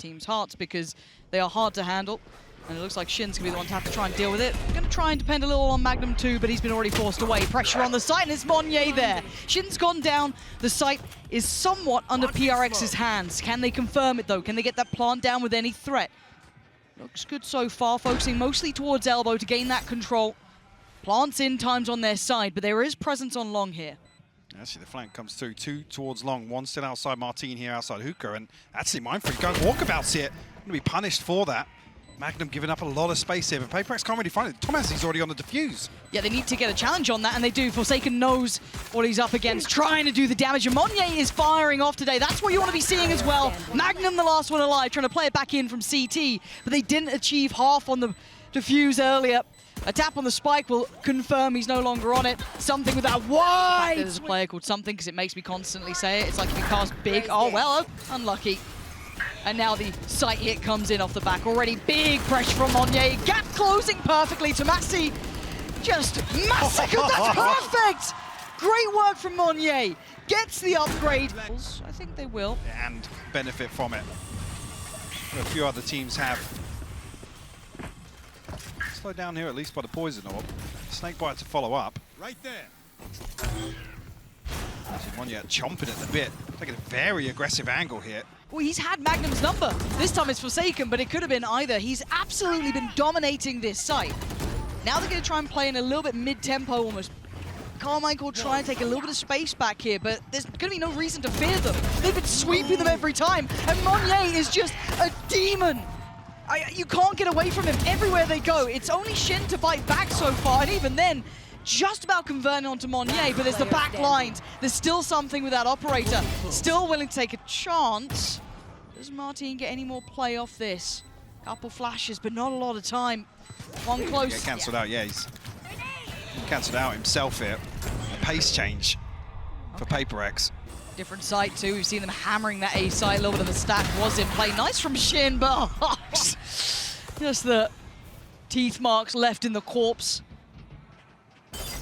team's hearts because they are hard to handle. And it looks like Shin's going to be the one to have to try and deal with it. We're going to try and depend a little on Magnum too, but he's been already forced away. Pressure on the site, and it's Monyet there. Shin's gone down. The site is somewhat under PRX's hands. Can they confirm it though? Can they get that plant down with any threat? Looks good so far, focusing mostly towards elbow to gain that control. Plants in, time's on their side, but there is presence on long here. Actually, the flank comes through, two towards long, one still outside marteen here, outside hookah, and actually mindfreak going walkabouts here. Going to be punished for that. Magnum giving up a lot of space here, but PRX can't really find it. Tomashy's already on the defuse. Yeah, they need to get a challenge on that, and they do. Forsaken knows what he's up against, trying to do the damage, and Monyet is firing off today. That's what you want to be seeing as well. Magnum, the last one alive, trying to play it back in from CT, but they didn't achieve half on the defuse earlier. A tap on the spike will confirm he's no longer on it. Something with that wide. There's a player called Something, because it makes me constantly say it. It's like if you cast big, oh well, unlucky. And now the sight hit comes in off the back. Already big pressure from Monyet. Gap closing perfectly. Tomaszy just massacred. That's perfect. Great work from Monyet. Gets the upgrade. I think they will. And benefit from it. A few other teams have. Slowed down here at least by the poison orb. Snakebite to follow up. Right there. Monyet chomping at the bit. Taking a very aggressive angle here. Well, he's had Magnum's number. This time it's Forsaken, but it could have been either. He's absolutely been dominating this site. Now they're going to try and play in a little bit mid-tempo almost. Karmine Corp try and take a little bit of space back here, but there's going to be no reason to fear them. They've been sweeping them every time, and Monyet is just a demon. You can't get away from him everywhere they go. It's only Shin to fight back so far, and even then, just about converting onto Monyet, but there's the back lines. There's still something with that operator. Still willing to take a chance. Does marteen get any more play off this? Couple flashes, but not a lot of time. One close. Get cancelled out, yeah, he's cancelled out himself here. A pace change for PRX. Different site too. We've seen them hammering that A site. A little bit of the stack was in play. Nice from Shin, but just the teeth marks left in the corpse.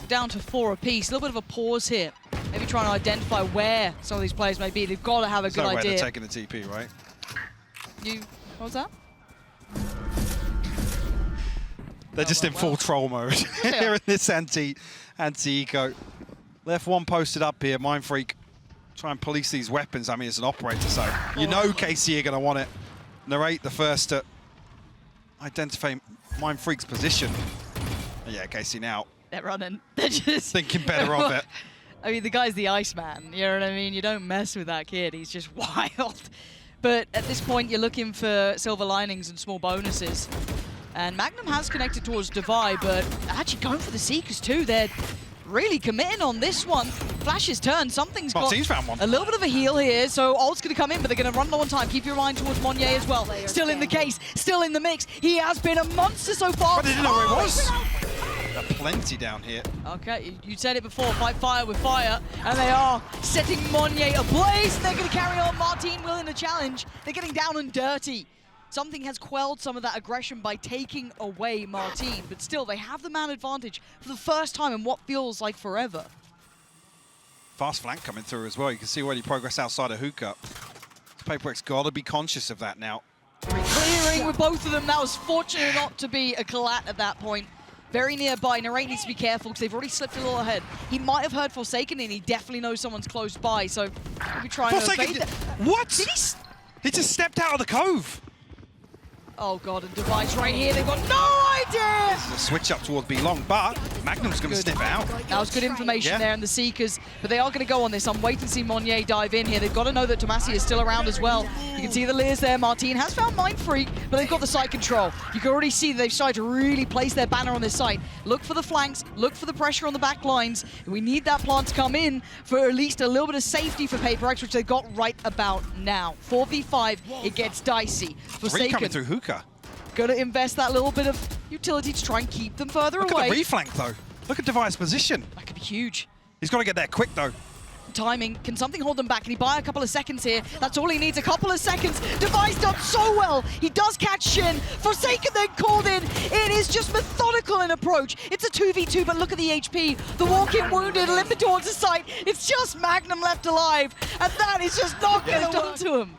Down to 4 apiece. A little bit of a pause here. Maybe trying to identify where some of these players may be. They've got to have a good idea. They're taking the TP, right? What was that? They're just in full troll mode here in this anti-eco. Left one posted up here. Mindfreak try and police these weapons. I mean, it's an operator, so you know KC are going to want it. Narrate the first to identify Mindfreak's position. Yeah, KC now. They're running. They're just thinking better of it. I mean, the guy's the Iceman, you know what I mean? You don't mess with that kid, he's just wild. But at this point, you're looking for silver linings and small bonuses. And Magnum has connected towards Divide, but actually going for the Seekers too. They're really committing on this one. Flash's turn, something's got found one. A little bit of a heal here, so ult's going to come in, but they're going to run low on time. Keep your mind towards Monyet as well. Still in the case, still in the mix. He has been a monster so far. But they didn't know where it was. Plenty down here. Okay, you said it before, fight fire with fire, and they are setting Monyet ablaze. They're going to carry on. Marteen willing to challenge. They're getting down and dirty. Something has quelled some of that aggression by taking away marteen, but still, they have the man advantage for the first time in what feels like forever. Fast flank coming through as well. You can see already progress outside of hookah. PRX got to be conscious of that now. Clearing with both of them. That was fortunate not to be a collat at that point. Very nearby. Narrate needs to be careful because they've already slipped a little ahead. He might have heard Forsaken and he definitely knows someone's close by, so maybe trying to evade that. What? Did he just stepped out of the cove. Oh god, and Device right here. They've got no idea! This is a switch up towards B long, but Magnum's going to snip out. That was good information there in the Seekers, but they are going to go on this. I'm waiting to see Monyet dive in here. They've got to know that Tomaszy is still around as well. You can see the Leers there. Marteen has found Mindfreak, but they've got the site control. You can already see that they've started to really place their banner on this site. Look for the flanks, look for the pressure on the back lines. We need that plant to come in for at least a little bit of safety for PRX, which they've got right about now. 4v5, it gets dicey. Three coming through hookah. Going to invest that little bit of utility to try and keep them further away. Look at the reflank, though. Look at Device's position. That could be huge. He's got to get there quick, though. Timing. Can something hold them back? Can he buy a couple of seconds here? That's all he needs, a couple of seconds. Device done so well. He does catch Shin. Forsaken then called in. It is just methodical in approach. It's a 2v2, but look at the HP. The walk-in wounded, limping towards the site. It's just Magnum left alive, and that is just not going to do to him.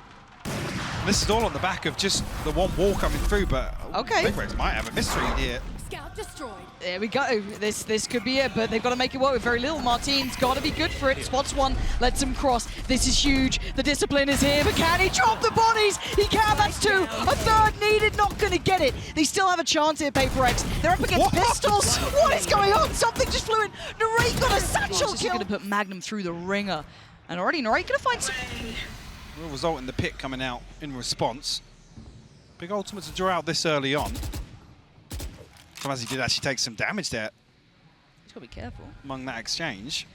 This is all on the back of just the one wall coming through, but Okay. Big Rex might have a misread here. Scout destroyed. There we go. This could be it, but they've got to make it work with very little. Marteen's got to be good for it. Spots one, lets him cross. This is huge. The discipline is here, but can he drop the bodies? He can. That's two. A third needed. Not going to get it. They still have a chance here, PRX. They're up against pistols. What is going on? Something just flew in. Narrate got a satchel kill. He's going to put Magnum through the ringer. And already Narrate going to find some... Will result in the pick coming out in response. Big ultimate to draw out this early on. As he did actually take some damage there. He's got to be careful. Among that exchange.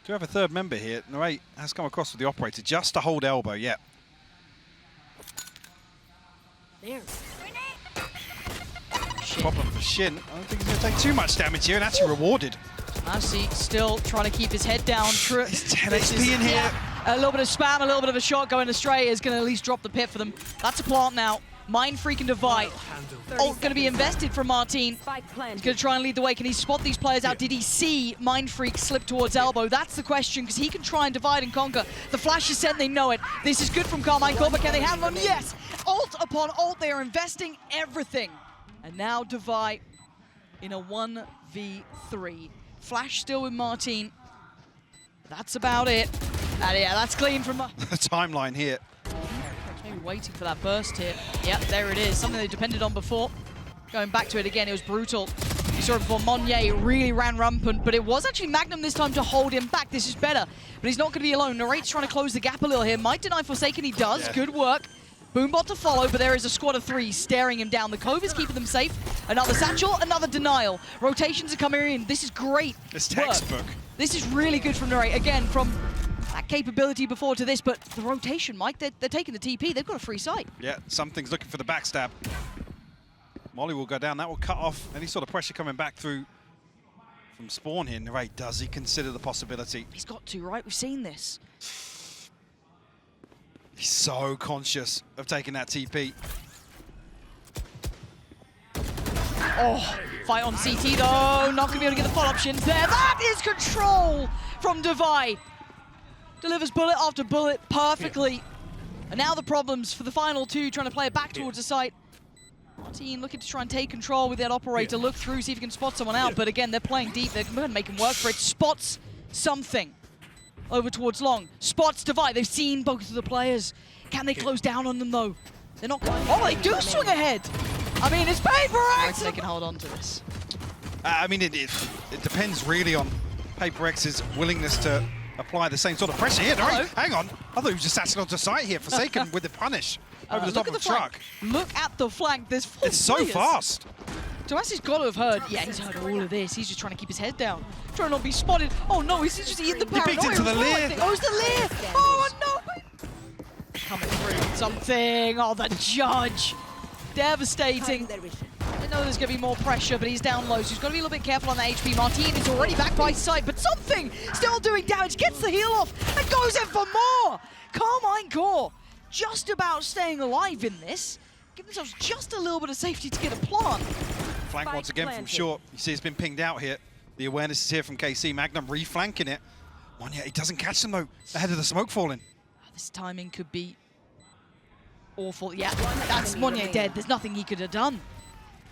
Do have a third member here. Narrate has come across with the operator just to hold elbow, yeah. There. Pop him for shin. I don't think he's going to take too much damage here and actually rewarded. Massey still trying to keep his head down. He's 10 HP in here. Yeah, a little bit of spam, a little bit of a shot going astray is going to at least drop the pit for them. That's a plant now. Mindfreak and Divide. Ult going to be invested from Marteen. He's going to try and lead the way. Can he spot these players out? Did he see Mindfreak slip towards elbow? That's the question, because he can try and divide and conquer. The flash is sent, they know it. This is good from Karmine Corp, but can they handle him? Yes! Ult upon ult, they are investing everything. And now Divide in a 1v3. Flash still with Marteen. That's about it. And yeah, that's clean from... The timeline here. Maybe waiting for that burst here. Yep, there it is. Something they depended on before. Going back to it again, it was brutal. You saw it before. Monyet really ran rampant, but it was actually Magnum this time to hold him back. This is better, but he's not going to be alone. Narrate's trying to close the gap a little here. Might deny Forsaken, he does. Yeah. Good work. Boombot to follow, but there is a squad of three staring him down. The Cove is keeping them safe. Another satchel, another denial. Rotations are coming in. This is great. It's textbook. This is really good from Narrate. Again, from that capability before to this, but the rotation, Mike, they're taking the TP. They've got a free sight. Yeah, something's looking for the backstab. Molly will go down. That will cut off any sort of pressure coming back through from spawn here. Narrate, does he consider the possibility? He's got to, right? We've seen this. He's so conscious of taking that TP. Oh, fight on CT though. Not going to be able to get the follow options there. That is control from Divide. Delivers bullet after bullet perfectly. And now the problems for the final two, trying to play it back towards the site. Marteen looking to try and take control with that operator. Look through, see if he can spot someone out. But again, they're playing deep. They're going to make him work for it. Spots something. Over towards Long. Spots Divide. They've seen both of the players. Can they close down on them though? They're not going. Oh, they do swing ahead. I mean, it's PRX. They can hold on to this. I mean, it depends really on PRX's willingness to apply the same sort of pressure here. Right? Hang on. I thought he was just sat onto site here. Forsaken with the punish over the top of the truck. Look at the flank. There's four It's so fast. Tomasi's got to have heard. Yeah, he's heard all of this. He's just trying to keep his head down. Trying not to be spotted. Oh no, he's just eating the paranoia. He peeked into the leer. Oh, it's the leer. Oh no. Coming through. Something. Oh, the judge. Devastating. I know there's going to be more pressure, but he's down low, so he's got to be a little bit careful on the HP. Marteen is already back by side, but something still doing damage. Gets the heal off and goes in for more. Karmine Corp just about staying alive in this. Give themselves just a little bit of safety to get a plant. Flank once again from short. You see it's been pinged out here. The awareness is here from KC. Magnum reflanking it. Monyet, he doesn't catch them though, ahead of the smoke falling. This timing could be awful. Yeah, that's Monyet dead. There's nothing he could have done.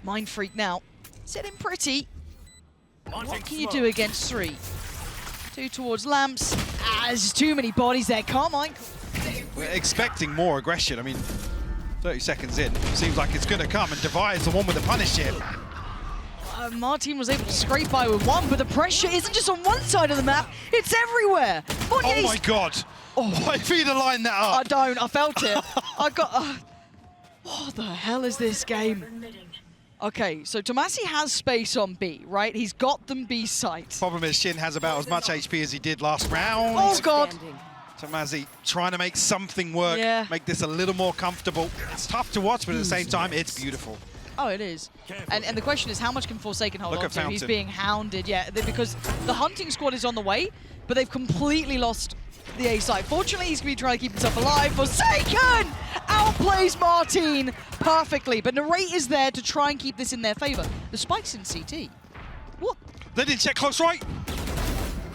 Mindfreak now. Sitting pretty. What can you do against three? Two towards Lamps. There's too many bodies there. Karmine. We're expecting more aggression. I mean, 30 seconds in, seems like it's going to come, and Divide is the one with the punish here. Marteen was able to scrape by with one, but the pressure isn't just on one side of the map, it's everywhere. Oh my God. Why if he'd have lined that up? I don't, I felt it. I got, what the hell is this game? Okay, so Tomaszy has space on B, right? He's got them B site. Problem is Shin has about as much HP as he did last round. Oh God. Tomaszy trying to make something work, make this a little more comfortable. It's tough to watch, but at the same time, it's beautiful. Oh, it is. And the question is, how much can Forsaken hold on to? He's being hounded, because the hunting squad is on the way, but they've completely lost the A site. Fortunately, he's going to be trying to keep himself alive. Forsaken outplays Marteen perfectly, but Narrate is there to try and keep this in their favor. The spike's in CT. What? They didn't check close right.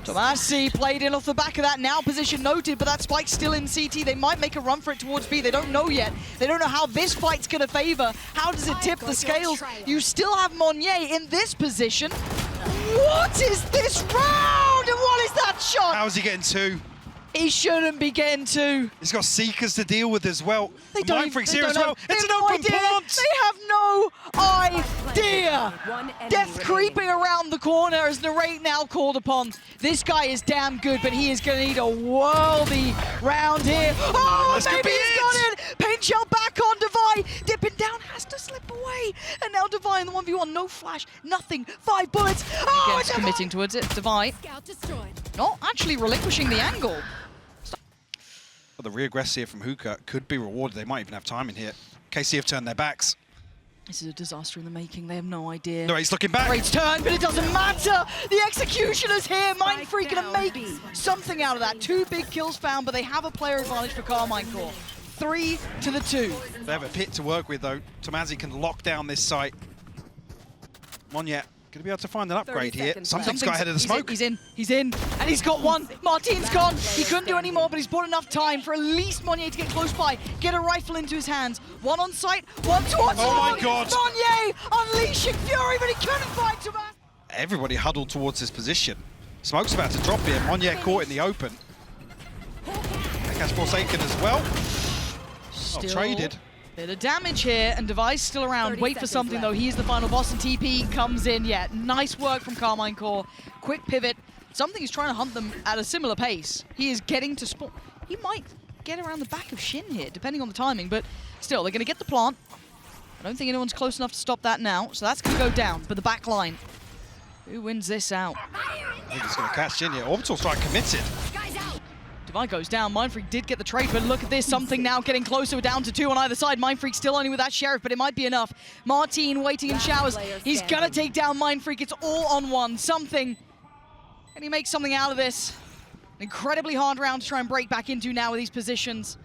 tomaszy played in off the back of that, now position noted, but that spike's still in CT. They might make a run for it towards B. They don't know yet. They don't know how this fight's going to favor. How does it tip the scales? You still have Monyet in this position. What is this round? And what is that shot? How's he getting two? He shouldn't be getting two. He's got Seekers to deal with as well. Mindfreak's here as well. They It's an have no open idea. plant. They have no idea. Death creeping around the corner as Narrate now called upon. This guy is damn good, but he is going to need a worldy round here. Oh, This could maybe be he's got it. Paint shell back on Devi. Dipping down, has to slip away. And now Devi in the 1v1. No flash, nothing. 5 bullets. Oh, it's committing towards it. Devi Scout destroyed. not actually relinquishing the angle. But the reaggress here from Hookah could be rewarded. They might even have time in here. KC have turned their backs. This is a disaster in the making. They have no idea. No, he's looking back. Great turn, but it doesn't matter. The executioner's here. Mindfreak gonna make something out of that. 2 big kills found, but they have a player advantage for Karmine Corp. 3 to the 2. They have a pit to work with, though. tomaszy can lock down this site. Monyet going to be able to find an upgrade here. Something's got ahead of the smoke. He's in, and he's got one. Marteen's gone. He couldn't do any more, but he's bought enough time for at least Monyet to get close by, get a rifle into his hands. One on sight, one towards Oh my God. Monyet unleashing fury, but he couldn't find tomaszy. Everybody huddled towards his position. Smoke's about to drop here. Monyet caught in the open. Has Forsaken as well. Still traded. Bit of damage here, and Devi's still around. Wait for something, though. He is the final boss, and TP comes in. Yeah, nice work from Karmine Corp. Quick pivot. Something is trying to hunt them at a similar pace. He is getting to spawn. He might get around the back of Shin here, depending on the timing, but still, they're going to get the plant. I don't think anyone's close enough to stop that now, so that's going to go down. But the back line, who wins this out? I think he's going to catch Shin here. Orbital Strike committed. Devi goes down. Mindfreak did get the trade, but look at this. Something now getting closer, down to 2 on either side. Mindfreak still only with that Sheriff, but it might be enough. Marteen waiting in showers. He's going to take down Mindfreak. It's all on one. Something. Can he make something out of this? An incredibly hard round to try and break back into now with these positions.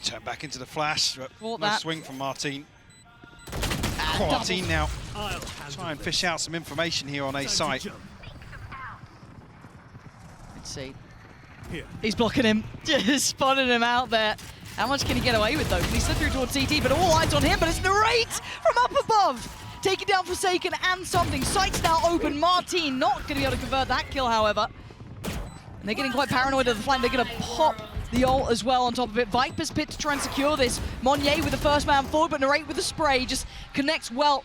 Turn back into the flash. But Caught no that. swing from Marteen. Double. Marteen now. Try and fish out some information here on A site. Let's see. He's blocking him. Just spotted him out there. How much can he get away with, though? Can he slip through towards CT? But all eyes on him, but it's Narrate from up above. Taking down Forsaken and something. Sight's now open. Marteen not going to be able to convert that kill, however. And they're getting quite paranoid of the flank. They're going to pop the ult as well on top of it. Viper's Pit to try and secure this. Monyet with the first man forward, but Narrate with the spray just connects well.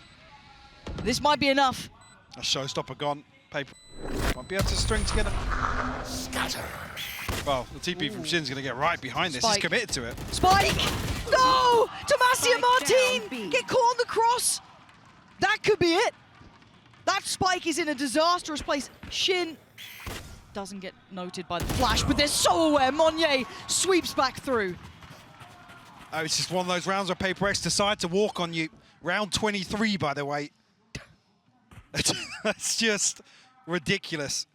This might be enough. A showstopper gone. Paper won't be able to string together. Well, the TP from Shin's going to get right behind this. He's committed to it. Spike! No! tomaszy and Marteen get caught on the cross. That could be it. That Spike is in a disastrous place. Shin doesn't get noted by the flash, but they're so aware. Monyet sweeps back through. Oh, it's just one of those rounds where PRX decide to walk on you. Round 23, by the way. That's just ridiculous.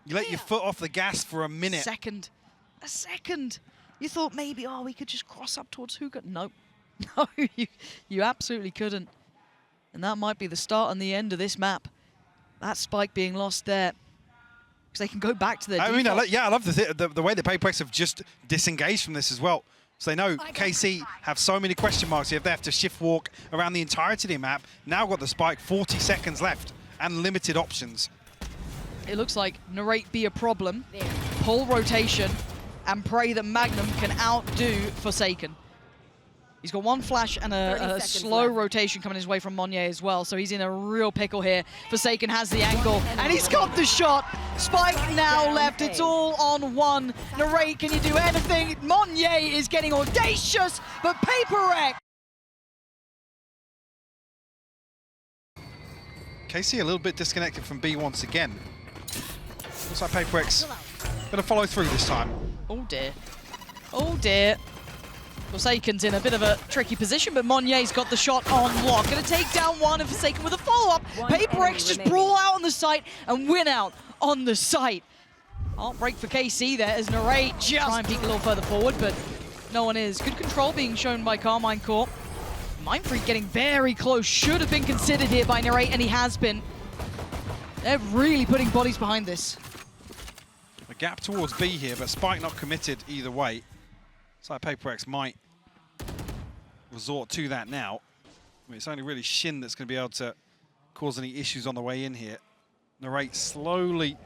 You let your foot off the gas for a minute. A second. You thought maybe, oh, we could just cross up towards Hookah. Nope. No, you absolutely couldn't. And that might be the start and the end of this map. That Spike being lost there. Because they can go back to their I mean, default. I love the way the PRX have just disengaged from this as well. So they know KC have so many question marks here. They have to shift walk around the entirety of the map. Now got the Spike, 40 seconds left, and limited options. It looks like Narrate be a problem, pull rotation, and pray that Magnum can outdo Forsaken. He's got one flash and a slow rotation coming his way from Monyet as well, so he's in a real pickle here. Forsaken has the angle, and he's got the shot. Spike now left, it's all on one. Narrate, can you do anything? Monyet is getting audacious, but PRX. KC a little bit disconnected from B once again. Looks like PRX going to follow through this time. Oh dear. Oh dear. Forsaken's in a bit of a tricky position, but Monyet's got the shot on lock. Going to take down one and Forsaken with a follow-up. PRX just brawl out on the site and win out on the site. Heartbreak for KC there as Narrate just try and peek a little further forward, but no one is. Good control being shown by Karmine Corp. Mindfreak getting very close. Should have been considered here by Narrate, and he has been. They're really putting bodies behind this. A gap towards B here, but Spike not committed either way. It's like PRX might resort to that now. I mean, it's only really Shin that's going to be able to cause any issues on the way in here. Narrate slowly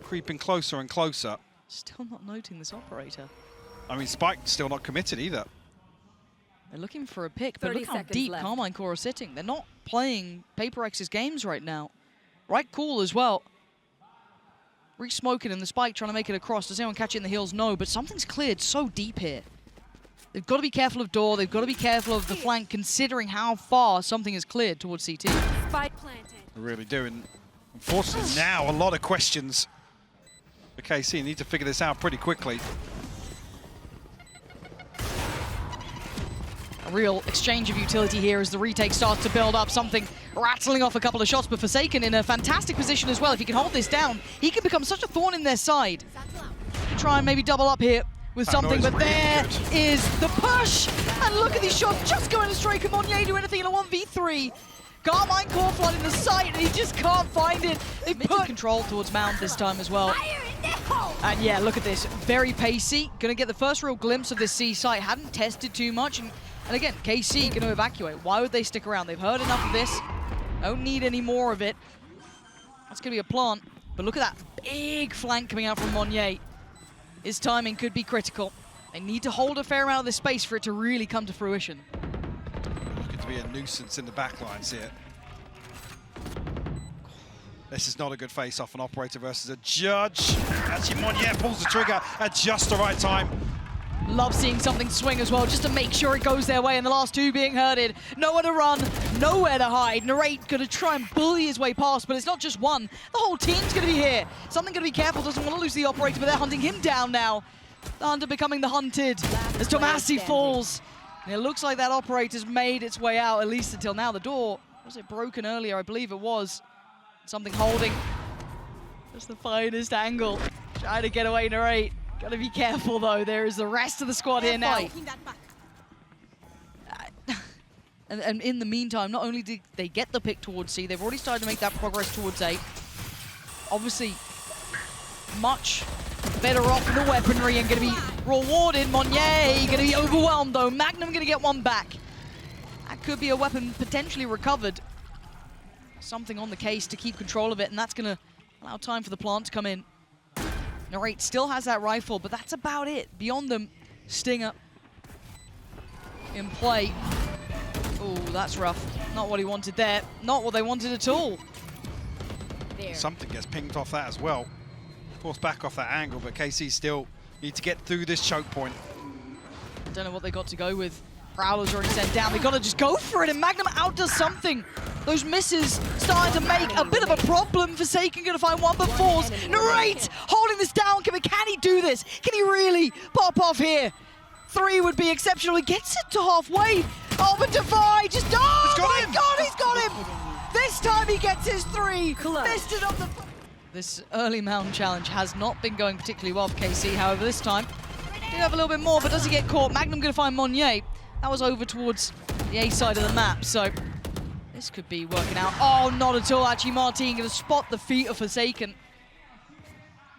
creeping closer and closer. Still not noting this operator. I mean, Spike still not committed either. They're looking for a pick, but look how seconds deep left. Karmine Corp are sitting. They're not playing PRX's games right now. Right cool as well. Re-smoking and the Spike trying to make it across. Does anyone catch it in the heels? No, but something's cleared so deep here. They've got to be careful of door. They've got to be careful of the flank, considering how far something is cleared towards CT. Spike planted. They're really doing. Unfortunately, now a lot of questions for KC. Need to figure this out pretty quickly. A real exchange of utility here as the retake starts to build up. Something rattling off a couple of shots, but Forsaken in a fantastic position as well. If he can hold this down, he can become such a thorn in their side. Try and maybe double up here with something, but there is the push. And look at these shots just going astray. Can Monyet do anything in a 1v3? Karmine Corp flooding the site, and he just can't find it. They put control towards Mount this time as well. And yeah, look at this. Very pacey. Gonna get the first real glimpse of this C site. Hadn't tested too much. And again, KC going to evacuate. Why would they stick around? They've heard enough of this. Don't need any more of it. That's going to be a plant. But look at that big flank coming out from Monyet. His timing could be critical. They need to hold a fair amount of this space for it to really come to fruition. Looking to be a nuisance in the backlines here. This is not a good face-off, an operator versus a judge. Actually, Monyet pulls the trigger at just the right time. Love seeing something swing as well, just to make sure it goes their way, and the last two being herded. Nowhere to run, nowhere to hide. Narrate going to try and bully his way past, but it's not just one. The whole team's going to be here. Something going to be careful, doesn't want to lose the operator, but they're hunting him down now. The hunter becoming the hunted as tomaszy falls. And it looks like that operator's made its way out, at least until now. The door, was it broken earlier? I believe it was. Something holding. Just the finest angle. Trying to get away, Narrate. Gotta be careful though, there is the rest of the squad here now. And in the meantime, not only did they get the pick towards C, they've already started to make that progress towards A. Obviously, much better off in the weaponry and gonna be rewarded. Monyet gonna be overwhelmed though. Magnum gonna get one back. That could be a weapon potentially recovered. Something on the case to keep control of it, and that's gonna allow time for the plant to come in. Narrate still has that rifle, but that's about it. Beyond them, Stinger in play. Oh, that's rough. Not what he wanted there. Not what they wanted at all. There. Something gets pinged off that as well. Forced back off that angle, but KC still need to get through this choke point. I don't know what they got to go with. Prowler's already sent down. They got to just go for it, and Magnum outdoes something. Those misses starting to make a bit of a problem. Forsaken going to find one, but falls. Narrate holding this down. Can he do this? Can he really pop off here? 3 would be exceptional. He gets it to halfway. Oh, but Defy just... Oh, my God, he's got him! This time he gets his 3. Fisted up the... This early mountain challenge has not been going particularly well for KC. However, this time, do have a little bit more, but does he get caught? Magnum going to find Monyet. That was over towards the A side of the map, so this could be working out. Oh, not at all. Actually, Marteen going to spot the feet of Forsaken.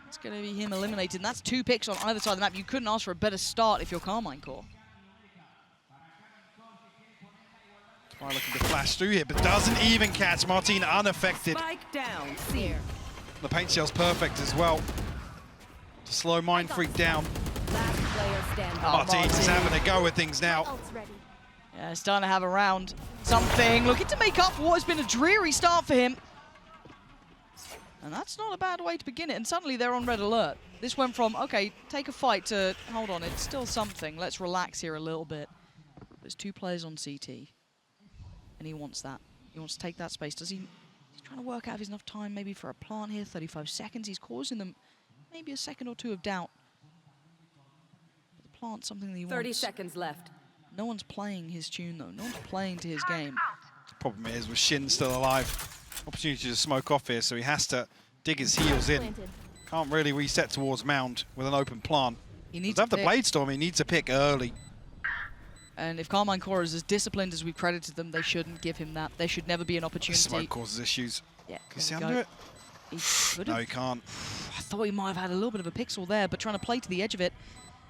It's going to be him eliminated, and that's 2 picks on either side of the map. You couldn't ask for a better start if you're Karmine Corp. Looking to flash through here, but doesn't even catch. Marteen unaffected. Spike down. There. The paint shell's perfect as well. To slow mindfreak down. Last player standing. Marteen's is having a go with things now. Yeah, starting to have a round. Something looking to make up for what has been a dreary start for him. And that's not a bad way to begin it. And suddenly they're on red alert. This went from, okay, take a fight to, hold on, it's still something. Let's relax here a little bit. There's 2 players on CT. And he wants that. He wants to take that space. Does he? He's trying to work out if there's enough time maybe for a plant here. 35 seconds. He's causing them maybe a second or 2 of doubt. But the plant's something that he 30 wants. seconds left. No one's playing his tune though. No one's playing to his game. The problem is with Shin still alive. Opportunity to smoke off here, so he has to dig his heels in. Can't really reset towards Mound with an open plant. He needs to have to the pick. Bladestorm, he needs to pick early. And if Karmine Corp is as disciplined as we credited them, they shouldn't give him that. There should never be an opportunity. Smoke causes issues. Yeah, Can you see there we under go. it? He could've. No, he can't. I thought he might have had a little bit of a pixel there, but trying to play to the edge of it.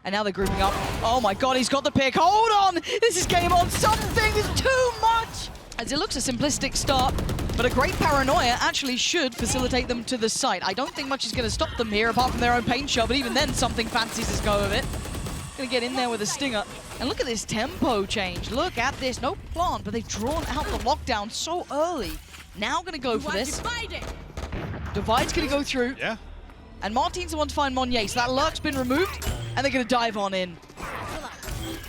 And now they're grouping up. Oh my god, he's got the pick. Hold on! This is game on. Something is too much! As it looks a simplistic start, but a great paranoia actually should facilitate them to the site. I don't think much is going to stop them here, apart from their own paint shot, but even then, something fancies his go of it. Going to get in there with a stinger. And look at this tempo change. Look at this. No plant, but they've drawn out the lockdown so early. Now going to go for this. Divide's going to go through. Yeah. And Marteen's the one to find Monyet, so that lurk's been removed, and they're going to dive on in.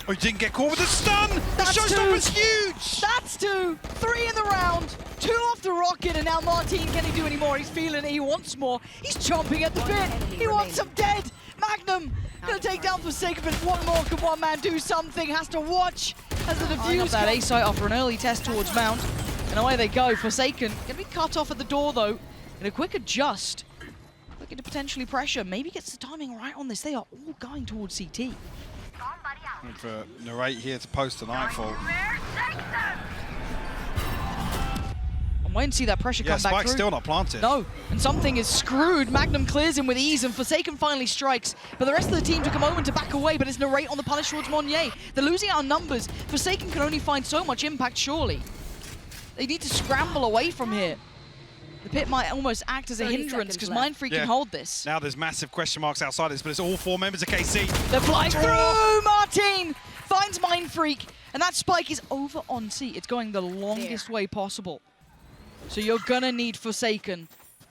Oh, he didn't get caught with the stun! The That's showstopper's two. huge! That's 2. 3 in the round. 2 off the rocket, and now Marteen, can he do any more? He's feeling it. He wants more. He's chomping at the bit. He wants him dead. Magnum going to take down Forsaken, but one more. Can one man do something? Has to watch as the defuse that A site after an early test towards Mount. And away they go. Forsaken going to be cut off at the door, though. And a quick adjust. Looking to potentially pressure. Maybe gets the timing right on this. They are all going towards CT. And for Narrate here to post the nightfall. I'm waiting to see that pressure Yeah, come back Spike's through. still not planted. No, and something is screwed. Magnum clears him with ease, and Forsaken finally strikes. But the rest of the team took a moment to back away, but it's Narrate on the punish towards Monyet. They're losing out on numbers. Forsaken can only find so much impact, surely. They need to scramble away from here. The pit might almost act as a 30 hindrance, because seconds left. mindfreak Yeah. can hold this. Now there's massive question marks outside this, but it's all 4 members of KC. They're flying through! Marteen finds mindfreak, and that spike is over on C. It's going the longest way possible. So you're gonna need Forsaken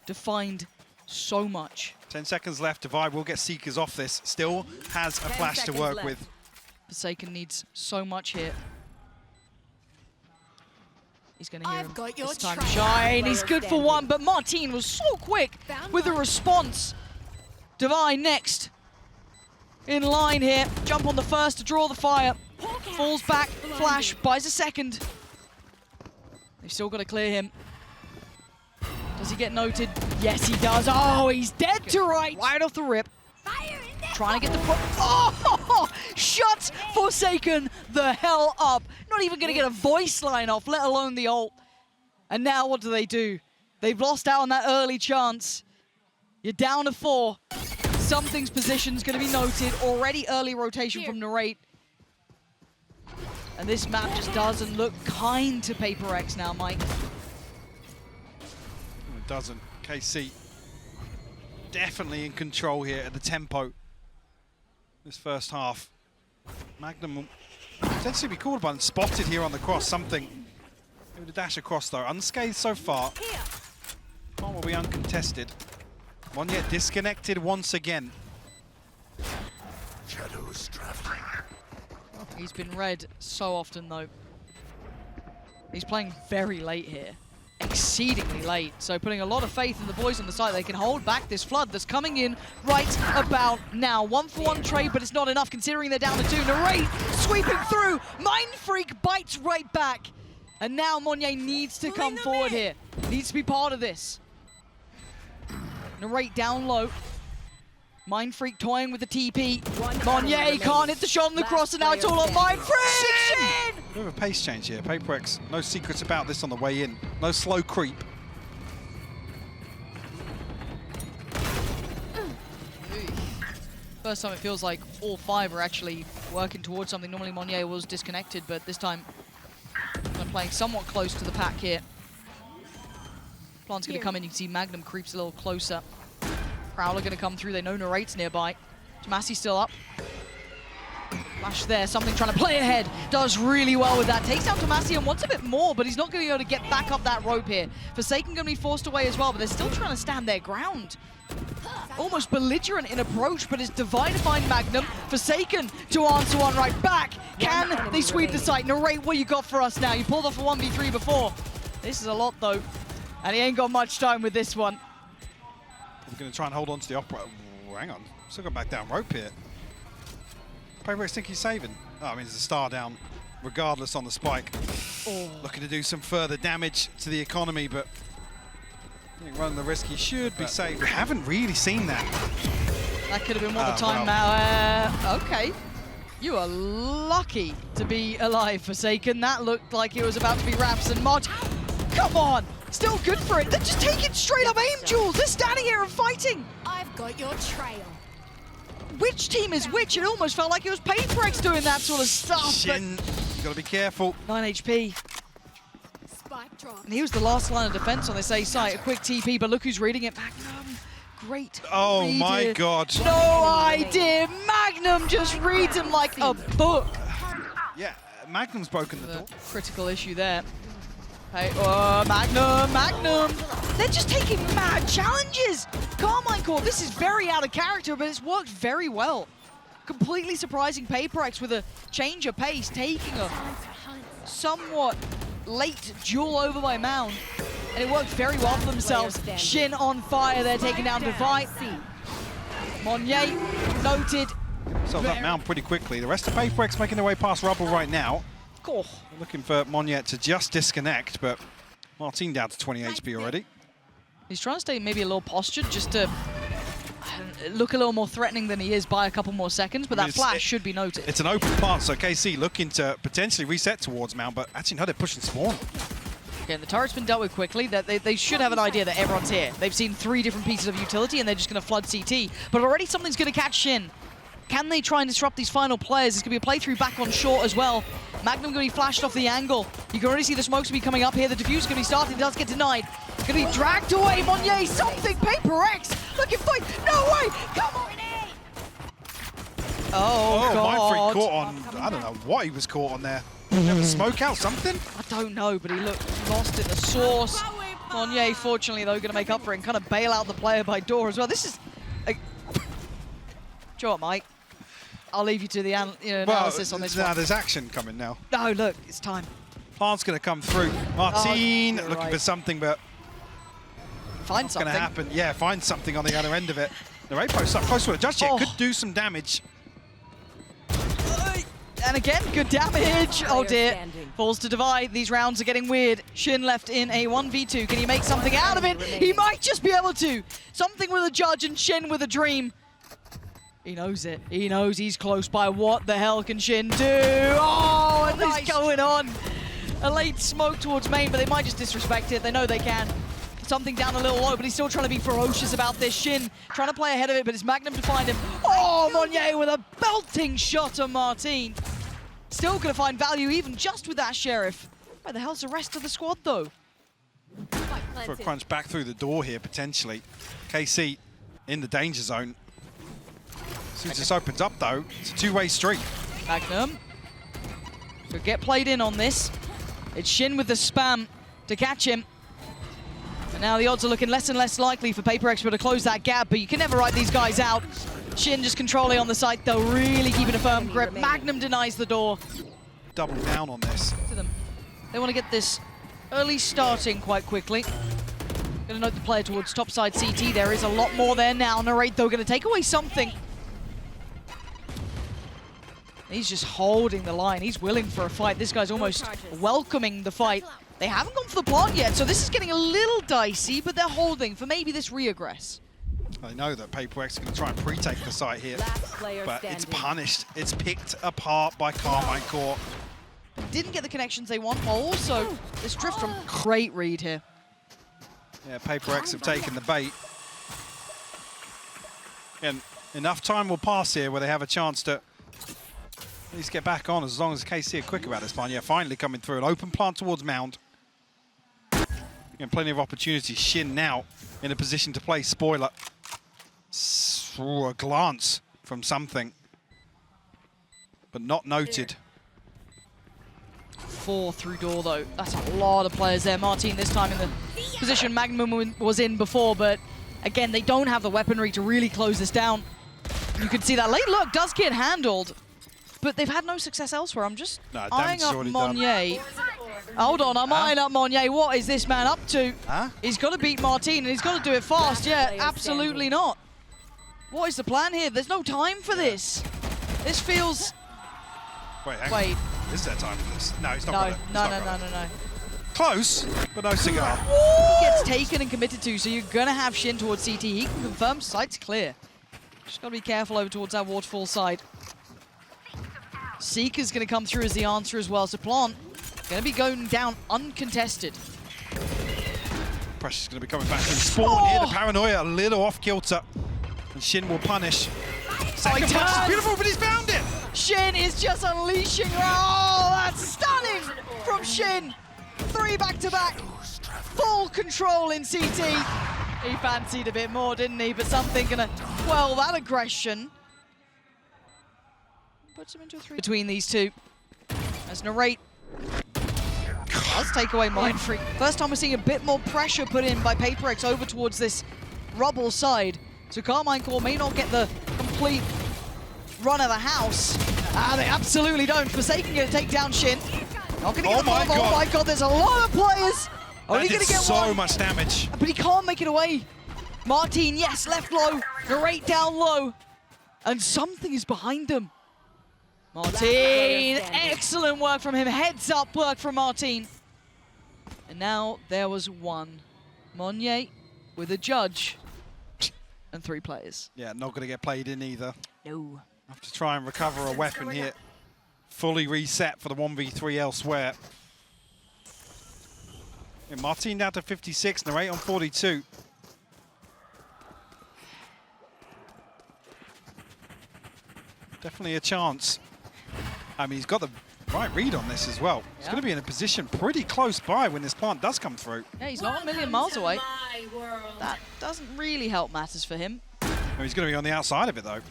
to find so much. 10 seconds left. Divide will get Seekers off this. Still has a 10 flash to seconds work left. with. Forsaken needs so much here. He's going to hear I've him got your this time track. shine. He's good for Standing. one, but Marteen was so quick Found with the one. response. Divine next. In line here. Jump on the first to draw the fire. Falls back. Flash. Buys a second. They've still got to clear him. Does he get noted? Yes, he does. Oh, he's dead to right. Right off the rip. Trying to get the oh, shuts Forsaken the hell up. Not even going to get a voice line off, let alone the ult. And now what do? They've lost out on that early chance. You're down to 4. Something's position's going to be noted. Already early rotation from Narrate. And this map just doesn't look kind to PRX now, Mike. It doesn't. KC definitely in control here at the tempo. This first half. Magnum will potentially be called upon, spotted here on the cross. Something. Maybe the dash across though. Unscathed so far. One will be uncontested. Monyet disconnected once again. Shadows traveling. He's been read so often though. He's playing very late here. Exceedingly late, so putting a lot of faith in the boys on the side. They can hold back this flood that's coming in right about now. 1-for-1 trade, but it's not enough considering they're down to 2. Narrate sweeping through. Mindfreak bites right back. And now Monyet needs to come forward here. Needs to be part of this. Narrate down low. Mindfreak toying with the TP. Monyet can't hit the shot on the cross, and now it's all on Mindfreak! Bit of a pace change here. PRX, no secrets about this on the way in. No slow creep. First time it feels like all 5 are actually working towards something. Normally Monyet was disconnected, but this time they're playing somewhat close to the pack here. Plant's going to come in. You can see Magnum creeps a little closer. Prowler going to come through. They know Narrate's nearby. Tomaszy still up. Flash there. Something trying to play ahead. Does really well with that. Takes down Tomaszy and wants a bit more, but he's not going to be able to get back up that rope here. Forsaken going to be forced away as well, but they're still trying to stand their ground. Almost belligerent in approach, but it's Divide to find Magnum. Forsaken to answer one right back. Can they sweep the site? Narrate, what you got for us now? You pulled off a 1v3 before. This is a lot, though. And he ain't got much time with this one. We're going to try and hold on to the opera. Oh, hang on. Still got back down rope here. PRX think he's saving. Oh, I mean, there's a star down regardless on the spike. Oh. Looking to do some further damage to the economy, but I think running the risk, he should be safe. We haven't really seen that. That could have been one of the well. now. Okay. You are lucky to be alive, Forsaken. That looked like it was about to be wraps and Mod. Come on! Still good for it. They're just taking straight up aim duels. They're standing here and fighting. I've got your trail. Which team is which? It almost felt like it was PRX doing that sort of stuff. Shin, you gotta be careful. 9 HP. Spike drop. And he was the last line of defense on this A site. A quick TP, but look who's reading it. Magnum. Great. Oh read my here. God. No idea. Magnum just reads him like a book. Yeah, Magnum's broken the door. Critical issue there. Hey, Magnum. They're just taking mad challenges. Karmine Corp, this is very out of character, but it's worked very well. Completely surprising PRX with a change of pace, taking a somewhat late duel over by Mound. And it worked very well for themselves. Shin on fire, they're taking down Divide. Monyet, noted. Solves that Mound pretty quickly. The rest of PRX making their way past Rubble right now. Cool. Looking for Monyet to just disconnect, but Marteen down to 20 HP already. He's trying to stay maybe a little postured just to look a little more threatening than he is by a couple more seconds, but that flash should be noted. It's an open plant, so KC looking to potentially reset towards Mound, but actually no, they're pushing spawn. Again, the turret's been dealt with quickly. They should have an idea that everyone's here. They've seen 3 different pieces of utility, and they're just going to flood CT. But already something's going to catch Shin. Can they try and disrupt these final players? It's going to be a playthrough back on short as well. Magnum going to be flashed off the angle. You can already see the smokes be coming up here. The diffuse going to be starting. It does get denied. Going to be dragged away. Monyet, something. PRX looking fight. No way. Come on. Oh, God. Mindfreak caught on. I don't know what he was caught on there. Have a smoke out, something? I don't know, but he looked lost in the sauce. Monyet, fortunately, though, going to make up for it and kind of bail out the player by door as well. This is... Do you know what, Mike? I'll leave you to the analysis on this one. There's action coming now. No, look, it's time. Plant's going to come through. Marteen looking for something, but find something. Going to happen. Yeah, find something on the other end of it. The Ray post up close to it. Just yet could do some damage. And again, good damage. Oh dear. Falls to Divide. These rounds are getting weird. Shin left in a 1v2. Can he make something out of it? He might just be able to. Something with a judge and Shin with a dream. He knows it. He knows he's close by. What the hell can Shin do? Oh, and nice. What's going on? A late smoke towards main, but they might just disrespect it. They know they can. Something down a little low, but he's still trying to be ferocious about this. Shin trying to play ahead of it, but it's Magnum to find him. Oh, Monyet with a belting shot on Marteen. Still going to find value even just with that Sheriff. Where the hell's the rest of the squad, though? For a crunch back through the door here, potentially. KC in the danger zone. As soon as this opens up, though, it's a two-way street. Magnum. So get played in on this. It's Shin with the spam to catch him. And now the odds are looking less and less likely for PRX to close that gap, but you can never write these guys out. Shin just controlling on the site, though, really keeping a firm grip. Magnum denies the door. Double down on this. They want to get this early starting quite quickly. Going to note the player towards topside CT. There is a lot more there now. Narrate, though, going to take away something. He's just holding the line. He's willing for a fight. This guy's almost welcoming the fight. They haven't gone for the plant yet, so this is getting a little dicey, but they're holding for maybe this reaggress. I know that PRX is going to try and pre-take the site here, but it's punished. It's picked apart by Karmine Corp. Didn't get the connections they want. Also, this drift from great read here. Yeah, PRX have taken the bait. And enough time will pass here where they have a chance to at least get back on as long as KC are quick about this plan. Yeah, finally coming through. An open plant towards Mound. And plenty of opportunities. Shin now in a position to play spoiler. Ooh, a glance from something, but not noted. 4 through door, though. That's a lot of players there. Marteen this time in the position Magnum was in before, but again, they don't have the weaponry to really close this down. You can see that late look does get handled, but they've had no success elsewhere. I'm just eyeing up Monyet. Hold on, I'm eyeing up Monyet. What is this man up to? He's got to beat Marteen, and he's got to do it fast. Yeah, absolutely not. What is the plan here? There's no time for this. This feels... Wait. Is there time for this? No, it's not. No. Close, but no cigar. He gets taken and committed to, so you're going to have Shin towards CT. He can confirm site's clear. Just got to be careful over towards that waterfall side. Seeker's going to come through as the answer as well. So Plant going to be going down uncontested. pressure's going to be coming back from Spawn here. The paranoia a little off kilter. And Shin will punish. Second punch is beautiful, but he's found it! Shin is just unleashing. Oh, that's stunning from Shin. 3 back-to-back. Full control in CT. He fancied a bit more, didn't he? But something gonna quell that aggression. Puts him into a 3 between these two. As Narrate does take away mindfreak. First time we're seeing a bit more pressure put in by PRX over towards this rubble side. So Karmine Corp may not get the complete run of the house. They absolutely don't. Forsaken gonna take down Shin. Not gonna get oh my god, there's a lot of players. Only gonna get so much damage. But he can't make it away. Marteen, yes, left low. Narrate down low. And something is behind him. Marteen, excellent work from him. Heads up work from Marteen. And now there was one. Monyet with a judge. And 3 players. Yeah, not going to get played in either. No. Have to try and recover a weapon here. Fully reset for the 1v3 elsewhere. And Marteen down to 56, Narrate on 42. Definitely a chance. I mean, he's got the right read on this as well. He's going to be in a position pretty close by when this plant does come through. Yeah, he's not a million miles away. That doesn't really help matters for him. No, he's going to be on the outside of it, though.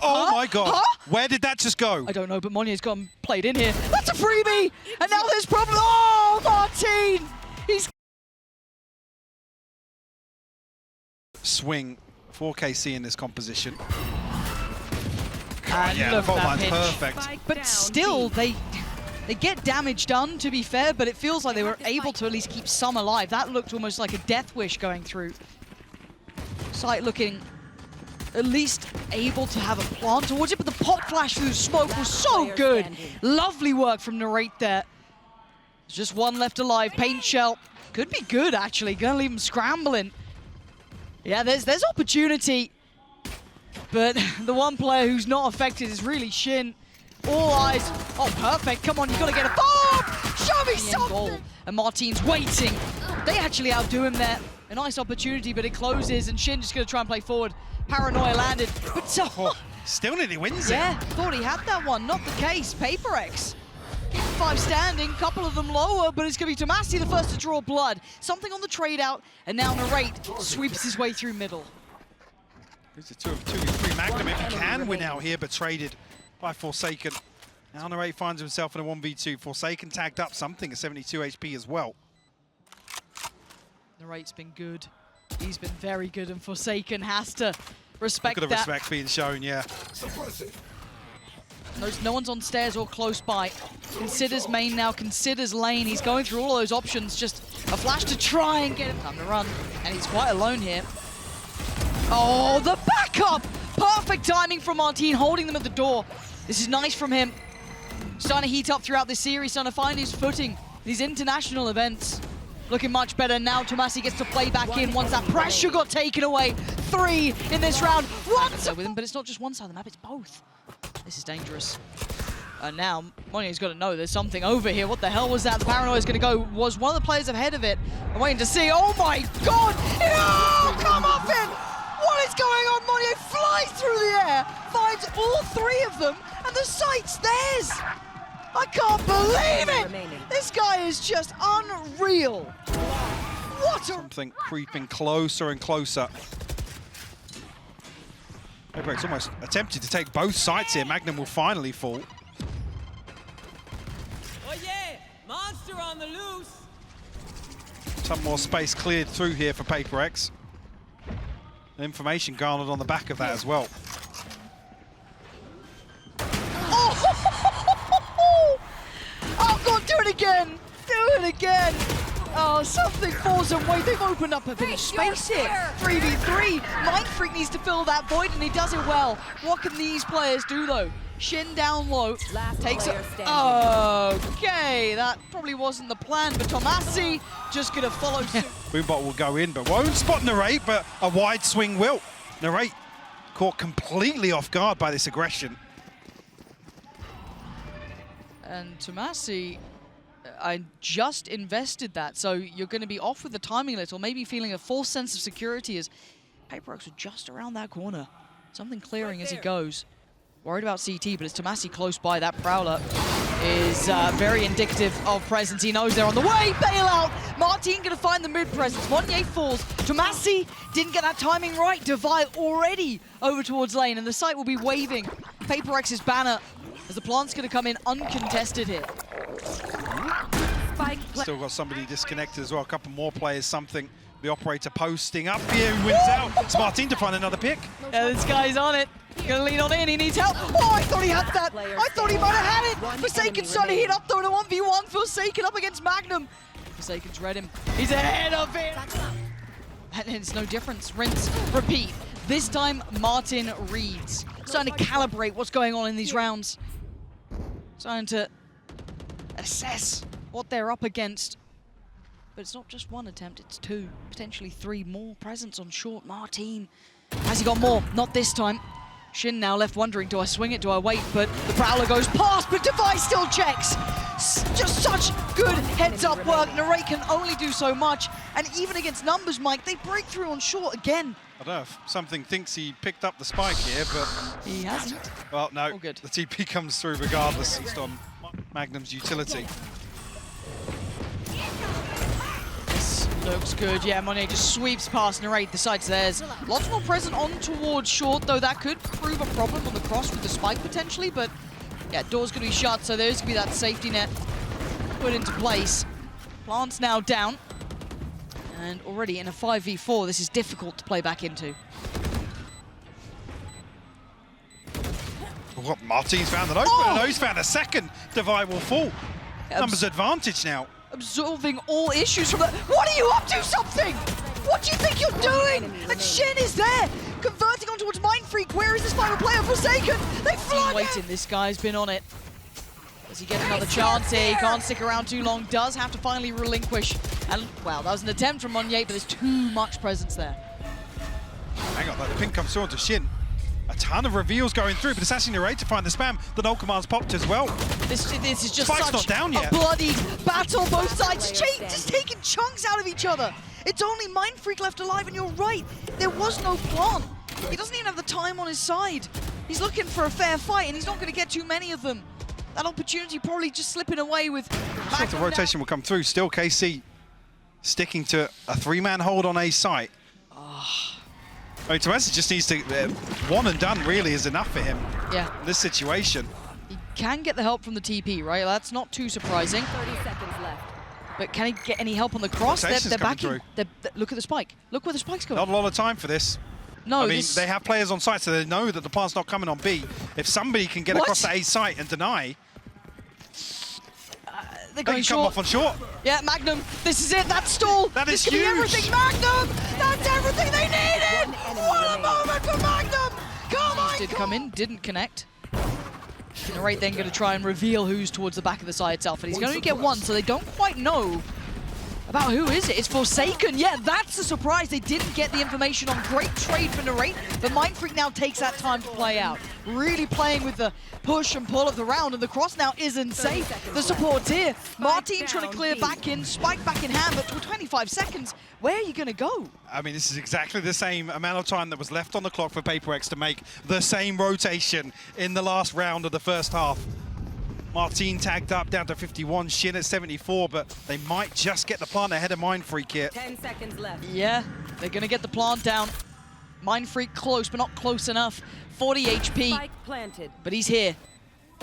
Oh my god, where did that just go? I don't know, but Monyet's got him played in here. That's a freebie! And now there's problem. Oh, Marteen! He's swing 4KC in this composition. And yeah, look the fault at line's that pitch. perfect. But still, they get damage done, to be fair, but it feels like they were able to at least keep some alive. That looked almost like a death wish going through. Sight looking at least able to have a plant towards it, but the pop flash through the smoke was so good. Lovely work from Narrate there. There's just one left alive. Paint shell could be good, actually. Gonna leave him scrambling. Yeah, there's opportunity. But the one player who's not affected is really Shin. All eyes. Oh, perfect. Come on, you gotta get a bomb! Show me something! And Marteen's waiting. They actually outdo him there. A nice opportunity, but it closes, and Shin just gonna try and play forward. Paranoia landed, but still nearly wins it. Yeah, thought he had that one. Not the case. PRX. 5 standing, couple of them lower, but it's going to be tomaszy the first to draw blood. Something on the trade out, and now Narrate sweeps his way through middle. It's a 2v3 Magnum if he can win out here, but traded by Forsaken. Now Narrate finds himself in a 1v2. Forsaken tagged up something at 72 HP as well. Narrate's been good. He's been very good, and Forsaken has to respect that. Look at the respect being shown, yeah. No one's on stairs or close by. Considers main now, considers lane. He's going through all those options. Just a flash to try and get him. Time to run. And he's quite alone here. Oh, the backup! Perfect timing from Marteen, holding them at the door. This is nice from him. Starting to heat up throughout this series, starting to find his footing. These international events. Looking much better now. tomaszy gets to play back in once that pressure got taken away. 3 in this round. With him, but it's not just one side of the map, it's both. This is dangerous. And now, Monyet's got to know there's something over here. What the hell was that? The Paranoia's going to go. Was one of the players ahead of it. I'm waiting to see. Oh my god! Oh, come off him! What is going on? Monyet flies through the air, finds all 3 of them, and the sight's theirs! I can't believe it! This guy is just unreal. What a... Something creeping closer and closer. PRX almost attempted to take both sides here. Magnum will finally fall. Oh yeah! Monster on the loose! Some more space cleared through here for PRX. Information garnered on the back of that as well. Oh god, do it again! Do it again! Oh, something falls away. They've opened up a bit of space here. 3v3. Mindfreak needs to fill that void, and he does it well. What can these players do, though? Shin down low. Takes it. Okay, that probably wasn't the plan, but tomaszy just going to follow suit. Boombot will go in, but won't spot Narrate, but a wide swing will. Narrate caught completely off guard by this aggression. And tomaszy, I just invested that. So you're going to be off with the timing a little, maybe feeling a false sense of security as PRX are just around that corner. Something clearing as he goes. Worried about CT, but it's tomaszy close by. That Prowler is very indicative of presence. He knows they're on the way. Bailout. Marteen going to find the mid presence. Monyet falls. tomaszy didn't get that timing right. Divide already over towards lane, and the site will be waving PRX's banner as the plant's going to come in uncontested here. Still got somebody disconnected as well. A couple more players, something. The operator posting up here, who wins out. It's Marteen to find another pick. Yeah, this guy's on it. Gonna lean on in, he needs help. Oh, I thought he had that. I thought he might have had it. Forsaken's trying to hit up though in a 1v1. Forsaken up against Magnum. Forsaken's read him. He's ahead of him. And it's no difference. Rinse, repeat. This time, Marteen reads. Starting to calibrate what's going on in these rounds. Starting to assess what they're up against. But it's not just one attempt, it's two, potentially three more presents on short. Marteen, has he got more? Not this time. Shin now left wondering, do I swing it, do I wait? But the Prowler goes past, but Device still checks. Just such good heads-up work. Narrate can only do so much. And even against numbers, Mike, they break through on short again. I don't know if something thinks he picked up the spike here, but... He hasn't. Well, no, All good. The TP comes through regardless. It's on Magnum's utility. Looks good, yeah, Monyet just sweeps past Narrate, the site's theirs. Lots more present on towards short, though that could prove a problem on the cross with the spike potentially, but yeah, door's gonna be shut, so there's gonna be that safety net put into place. Plant's now down, and already in a 5v4, this is difficult to play back into. Well, Marteen's found an opener, no, he's found a second. Divide will fall. Numbers advantage now. Absorbing all issues from the... What are you up to, something? What do you think you're doing? And Shin is there, converting on towards mindfreak. Where is this final player? Forsaken. They fly. Waiting, this guy's been on it. Does he get another chance here? He can't stick around too long. Does have to finally relinquish. And, well, that was an attempt from Monyet, but there's too much presence there. Hang on, the ping comes through onto Shin. A ton of reveals going through, but it's actually Narrate to find the spam. The null command's popped as well. This is just Spike's such not down yet. a bloody battle. Both sides just taking chunks out of each other. It's only mindfreak left alive, and you're right. There was no plant. He doesn't even have the time on his side. He's looking for a fair fight, and he's not going to get too many of them. That opportunity probably just slipping away with... The rotation will come through. Still KC sticking to a three-man hold on A site. I mean, tomaszy just needs to... one and done really is enough for him. Yeah. In this situation. He can get the help from the TP, right? That's not too surprising. 30 seconds left. But can he get any help on the cross? They're backing. Look at the spike. Look where the spike's going. Not a lot of time for this. No, I mean, they have players on site, so they know that the plant's not coming on B. If somebody can get across the A site and deny, they're they going can come off on short. Yeah, Magnum, this is it, that's stall. That is this could be huge. everything, Magnum! That's everything they needed! What a moment for Magnum! Come on! Did come in, didn't connect. Narrate then going to try and reveal who's towards the back of the side itself, and he's going to get one, so they don't quite know about who is it. It's Forsaken. Yeah, that's a surprise. They didn't get the information on. Great trade for Narrate, but mindfreak now takes that time to play out. Really playing with the push and pull of the round, and the cross now isn't safe. The support's here. Marteen trying to clear back in, spike back in hand, but with 25 seconds, where are you going to go? I mean, this is exactly the same amount of time that was left on the clock for PRX to make the same rotation in the last round of the first half. Marteen tagged up down to 51, Shin at 74, but they might just get the plant ahead of mindfreak here. 10 seconds left. Yeah, they're going to get the plant down. Mindfreak close, but not close enough. 40 HP, Spike planted. but he's here.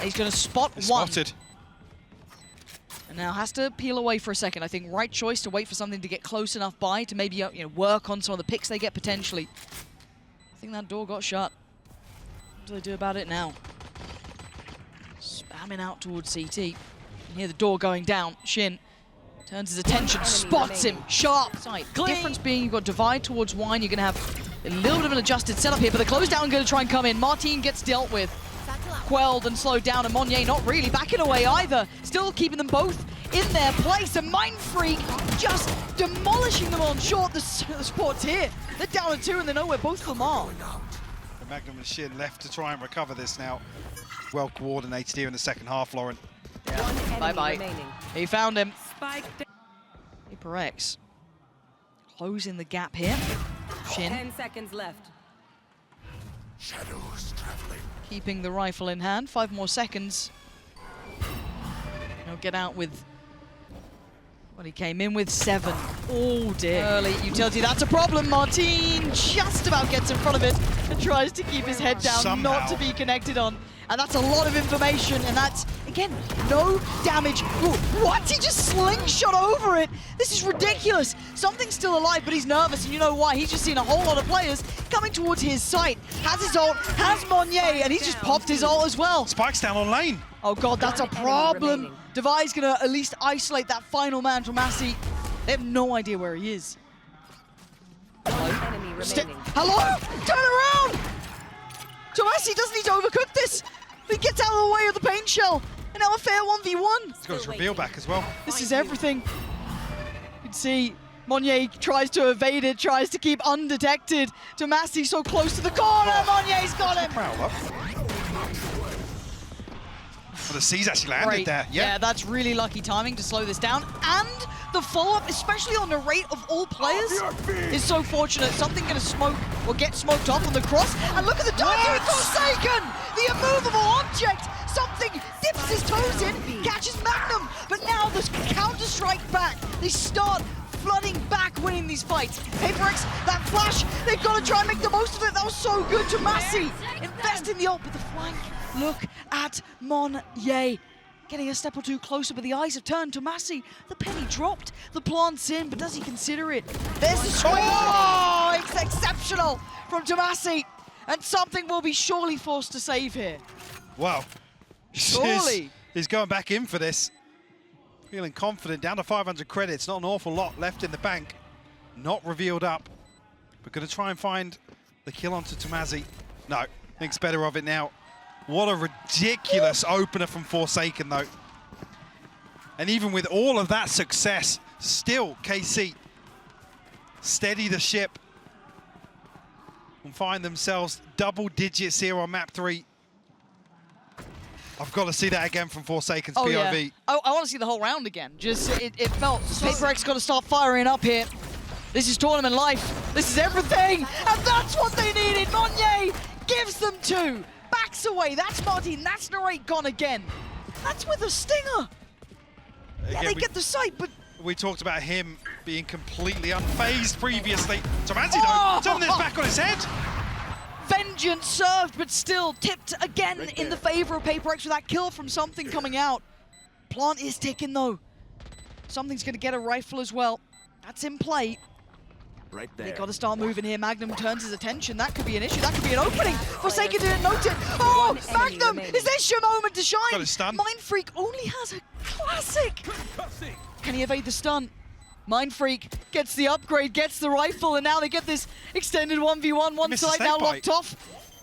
He's going to spot one. Spotted. And now has to peel away for a second. I think right choice to wait for something to get close enough by to maybe work on some of the picks they get potentially. I think that door got shut. What do they do about it now? Spamming out towards CT. You can hear the door going down. Shin turns his attention, spots him, sharp sight. Difference being you've got divide towards wine. You're going to have a little bit of an adjusted setup here, but the close down going to try and come in. Marteen gets dealt with, quelled and slowed down, and Monyet not really backing away either. Still keeping them both in their place, and mindfreak just demolishing them on short. The sport's here. They're down to 2 and they know where both of them are. Magnum and Shin left to try and recover this now. Well coordinated here in the second half, Lauren. One enemy Bye-bye. remaining. He found him. Spike PRX closing the gap here. Shin 10 seconds left. keeping the rifle in hand. 5 more seconds. He'll get out with what he came in with, 7. Oh dear. Early utility, that's a problem. Marteen just about gets in front of it and tries to keep his head down, Somehow. not to be connected on. And that's a lot of information, and that's, again, no damage. Ooh, what? He just slingshot over it. This is ridiculous. Something's still alive, but he's nervous, and you know why. He's just seen a whole lot of players coming towards his site. Has his ult, has Monyet, and he's just popped his ult as well. Spike's down on lane. Oh god, that's a problem. Devi's gonna at least isolate that final man from Massey. They have no idea where he is. Enemy remaining. Hello? Turn around! Tomaszy doesn't need to overcook this. He gets out of the way of the paint shell. And now a fair 1v1. He's got his reveal back as well. This is everything. You can see Monyet tries to evade it, tries to keep undetected. Tomaszy so close to the corner. Monyet's got him. Proud up. Well, the C's actually landed Great. there. Yeah, that's really lucky timing to slow this down. And the follow-up, especially on the rate of all players, is so fortunate. Something going to smoke or get smoked off on the cross. And look at the dart doing Forsaken! The immovable object! Something dips his toes in, catches Magnum. But now the counter-strike back. They start flooding back, winning these fights. PRX, that flash, they've got to try and make the most of it. That was so good to Massey. Invest in the ult, but the flank. Look at Monyet. Getting a step or two closer, but the eyes have turned to Massey. The penny dropped, the plant's in, but does he consider it? There's the swing. Oh, it's exceptional from Tomaszy. And something will be surely forced to save here. Wow. Surely. He's going back in for this. Feeling confident, down to 500 credits, not an awful lot left in the bank. Not revealed up, but going to try and find the kill onto Tomaszy. No, thinks better of it now. What a ridiculous opener from Forsaken, though. And even with all of that success, still KC steady the ship and find themselves double digits here on map 3. I've got to see that again from Forsaken's POV. Yeah. I want to see the whole round again. Just, it felt PRX got to start firing up here. This is tournament life. This is everything. And that's what they needed. Monyet gives them 2. Backs away. That's Marteen. That's Narrate gone again. That's with a stinger. Yeah, they get the sight, but... We talked about him being completely unfazed previously. Tomaszy, though, turning this back on his head. Vengeance served, but still tipped again in the favor of PRX with that kill from Something coming out. Plant is ticking, though. Something's going to get a rifle as well. That's in play. Right there. They got to start moving here. Magnum turns his attention. That could be an issue. That could be an opening. Forsaken didn't note it. Oh, Magnum! Is this your moment to shine? Got his stun. Mindfreak only has a classic. Can he evade the stun? Mindfreak gets the upgrade, gets the rifle, and now they get this extended 1v1. One Missed the side now snake bite. locked off.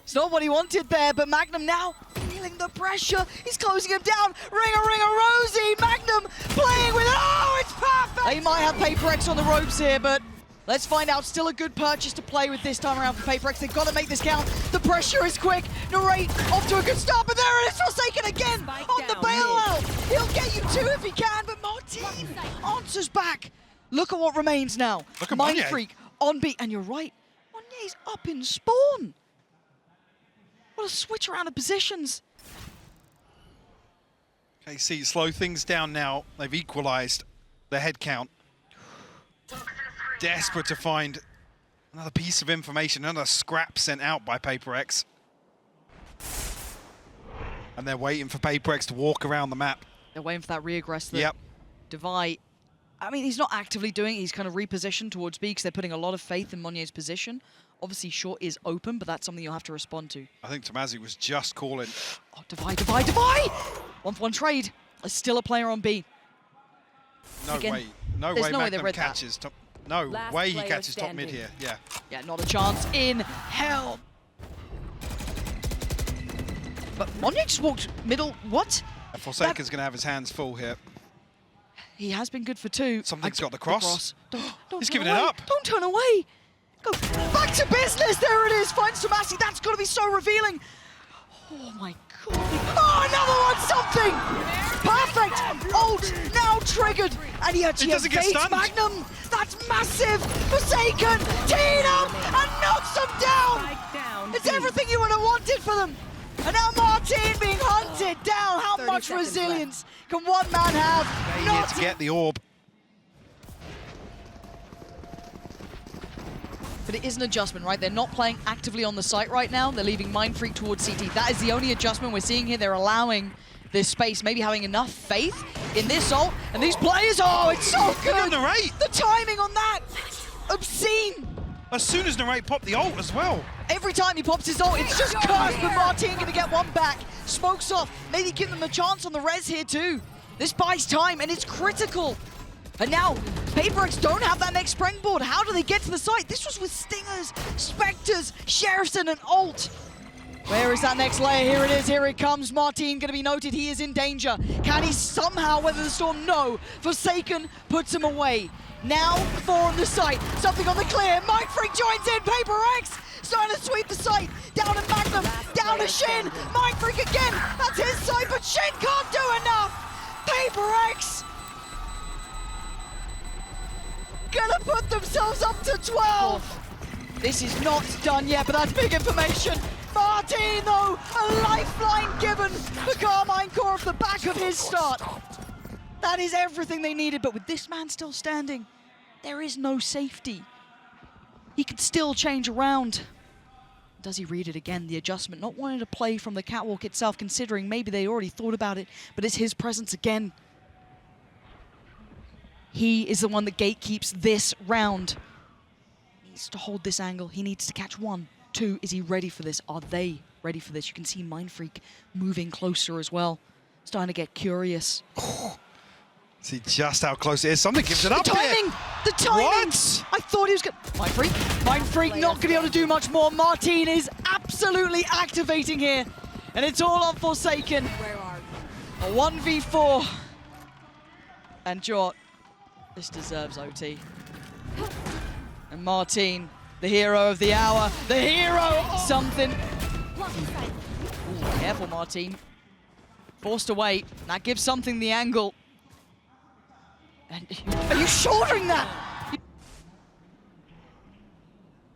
It's not what he wanted there, but Magnum now feeling the pressure. He's closing him down. Ring a Rosie. Magnum playing with it. Oh, it's perfect. They might have PRX on the ropes here, but let's find out. Still a good purchase to play with this time around for PRX. They've got to make this count. The pressure is quick. Narrate off to a good start, but there it is. Forsaken again Spike on the down, bailout. He'll get you 2 if he can, but Marteen answers back. Look at what remains now. Look at Monyet. Mindfreak on beat, and you're right. Monyet's up in spawn. What a switch around of positions. KC slow things down now. They've equalized the head count. Desperate to find another piece of information, another scrap sent out by PRX. And they're waiting for PRX to walk around the map. They're waiting for that reaggress that Yep. Devi, I mean, he's not actively doing it. He's kind of repositioned towards B because they're putting a lot of faith in Monyet's position. Obviously, short is open, but that's something you'll have to respond to. I think Tomaszy was just calling. Oh, Devi! 1-for-1 trade. There's still a player on B. No Again, way. No there's way no way they've Magnum read that. catches top. No Last way he player catches top mid standing. here. Yeah. Yeah, not a chance in hell. But Monyet just walked middle. What? Forsaken's going to have his hands full here. He has been good for 2. Something's got the cross. Don't He's turn giving it away. up. Don't turn away. Go back to business. There it is. Finds Tomaszy. That's got to be so revealing. Oh my Oh, another one, something! Perfect! Ult now triggered, and he actually doesn't get evades stunned. Magnum. That's massive! Forsaken! Teed him and knocks him down! Spike down. It's everything you would have wanted for them. And now Marteen being hunted down. How 30 much seconds resilience can one man have? They need to get the orb. But it is an adjustment, right? They're not playing actively on the site right now. They're leaving mindfreak towards CT. That is the only adjustment we're seeing here. They're allowing this space, maybe having enough faith in this ult. And these players, oh, it's so good. Look at Narrate. The timing on that, obscene. As soon as Narrate popped the ult as well. Every time he pops his ult, it's just cursed, but Marteen gonna get one back. Smokes off, maybe give them a chance on the res here too. This buys time, and it's critical. And now, PRX don't have that next springboard. How do they get to the site? This was with Stingers, Spectres, Sheriffs, and an ult. Where is that next layer? Here it is, here it comes. Marteen gonna be noted, he is in danger. Can he somehow weather the storm? No. Forsaken puts him away. Now, 4 on the site. Something on the clear. mindfreak joins in. PRX starting to sweep the site. Down to Magnum. Down to Shin. mindfreak again. That's his side, but Shin can't do enough. PRX gonna put themselves up to 12. This is not done yet, but that's big information. Marteen, though, a lifeline given for Karmine Corp off the back of his start. That is everything they needed, but with this man still standing, there is no safety. He could still change around. Does he read it again? The adjustment, not wanting to play from the catwalk itself, considering maybe they already thought about it, but it's his presence again. He is the one that gatekeeps this round. He needs to hold this angle. He needs to catch 1, 2. Is he ready for this? Are they ready for this? You can see mindfreak moving closer as well. Starting to get curious. See just how close it is. Something gives it up The timing! here. The timing! What? I thought he was going to... Mindfreak not going to be able to do much more. Marteen is absolutely activating here. And it's all on Forsaken. Where are you? A 1v4. And Jort, this deserves OT. And Marteen, the hero of the hour. The hero! Something. Ooh, careful, Marteen. Forced away. That gives something the angle. And are you shouldering that?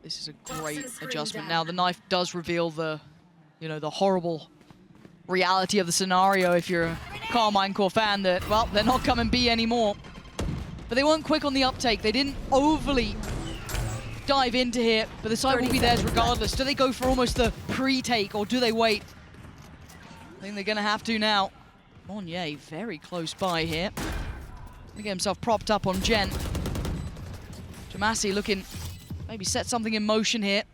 This is a great adjustment. Now the knife does reveal the, the horrible reality of the scenario if you're a Karmine Corp fan that, well, they're not coming B anymore. But they weren't quick on the uptake. They didn't overly dive into here, but the site will be theirs regardless. Do they go for almost the pre-take or do they wait? I think they're gonna have to now. Monyet very close by here. Gonna get himself propped up on Jen. tomaszy looking, maybe set something in motion here.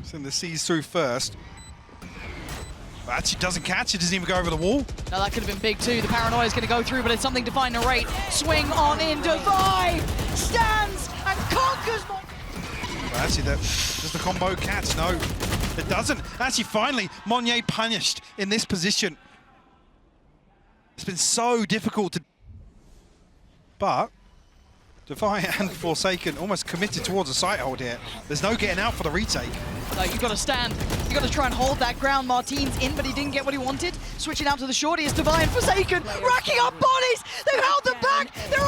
Send the C's through first. But actually doesn't catch it, doesn't even go over the wall. Now that could have been big too. The paranoia is going to go through, but it's something to find Narrate. Swing on in, Divide stands and conquers. But actually, does the combo catch? No, it doesn't. Actually, finally, Monyet punished in this position. It's been so difficult to... But Defiant and Forsaken almost committed towards a site hold here. There's no getting out for the retake. No, you've got to stand. You've got to try and hold that ground. Marteen's in, but he didn't get what he wanted. Switching out to the shorty is Defiant. Forsaken racking up bodies. They've held them back. They're